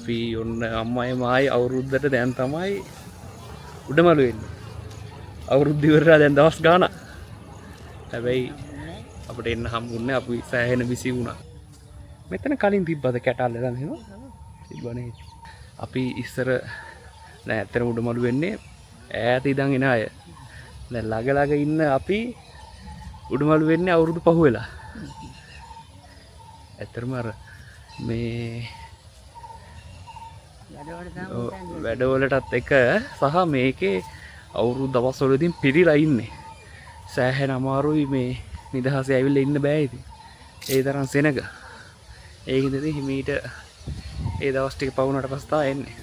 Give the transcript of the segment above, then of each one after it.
අපි ඔන්න අම්මයි මායි අවුරුද්දට දැන් තමයි උඩමළු වෙන්නේ. අවුරුද්ද ඉවරලා දැන් දවස් ගාණක්. හැබැයි අපිට එන්න හම්බුන්නේ අපි සෑහෙන බිසි වුණා. මෙතන කලින් තිබ්බද කැටල්ල දැන් එහෙම? තිබ්බනේ. අපි ඉස්සර නෑ ඇත්තටම උඩමළු වෙන්නේ ඈත ඉඳන් එන අය. දැන් ළඟ ඉන්න අපි උඩමළු වෙන්නේ අවුරුදු පහ වෙලා. ඇත්තටම අර මේ වැඩවලටත් එක සහ මේකේ අවුරුදු දවස්වලදී පිරීලා ඉන්නේ. සෑහෙන අමාරුයි මේ නිදහසේ ඇවිල්ලා ඉන්න බෑ ඉතින්. ඒ තරම් සෙනග. ඒකින්ද ඉතින් හිමීට ඒ දවස් ටික පවුනට පස්සේ තා එන්නේ.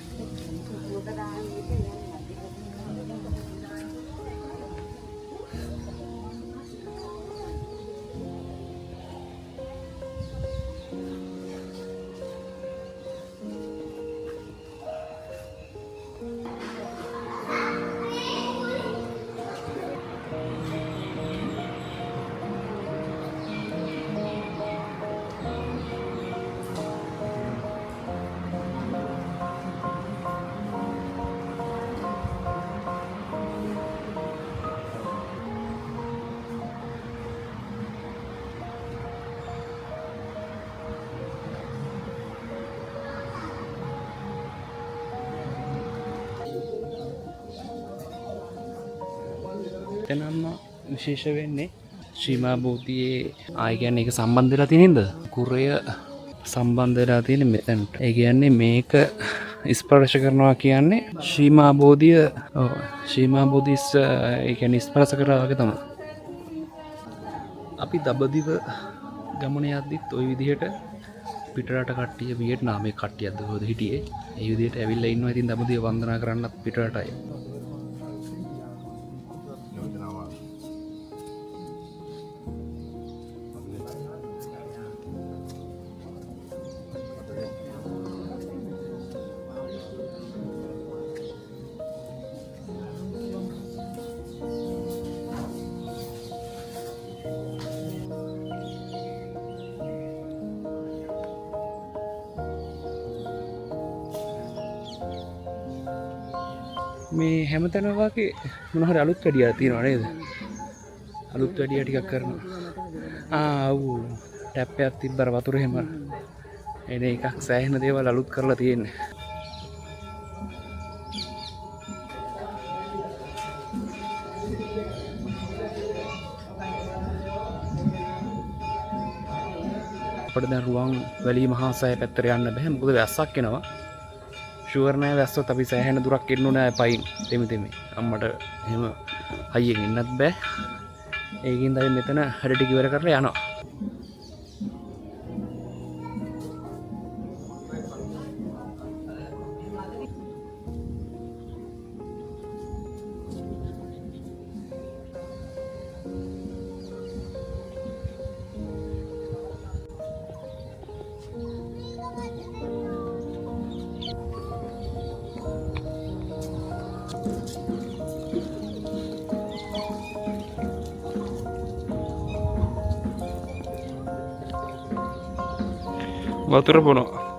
එතනම විශේෂ වෙන්නේ ශ්‍රීමා බෝධියේ ආය කියන්නේ ඒක සම්බන්ධ වෙලා තියෙන හින්දා කුරය සම්බන්ධ වෙලා තියෙන මෙතනට. ඒ කියන්නේ මේක ස්පර්ශ කරනවා කියන්නේ ශ්‍රීමා බෝධිය ශ්‍රීමා බෝධිස් ඒ කියන්නේ ස්පර්ශ කරා වගේ තමයි. අපි දඹදිව ගමන යද්දිත් ওই විදිහට පිටරට කට්ටිය වියට්නාමේ කට්ටියක්ද කොහෙද හිටියේ. ඒ විදිහට ඇවිල්ලා ඉන්නවා. ඉතින් දඹදිව වන්දනා කරන්නත් පිටරට අය. මේ හැමතැනම වගේ මොන හරි අලුත් වැඩියක් තියෙනව නේද? අලුත් වැඩිය ටිකක් කරනවා. ඔව් ටැප් එකක් තිබ්බර වතුර එහෙම එන එකක් සෑහෙන දේවල් අලුත් කරලා තියෙන්නේ. අපිට දැන් රුවන් වැලි මහා සෑය පැත්තට යන්න බෑ. මොකද වැස්සක් එනවා. ෂුවර් නෑ වැස්සොත් අපි සෑහෙන දුරක් එන්න ඕනේ පයින් තෙමි අම්මට එහෙම හයියෙන් එන්නත් බෑ. ඒකින්ද අපි මෙතන හැඩ ටික ඉවර කරලා යනවා. වතුර බොනවා.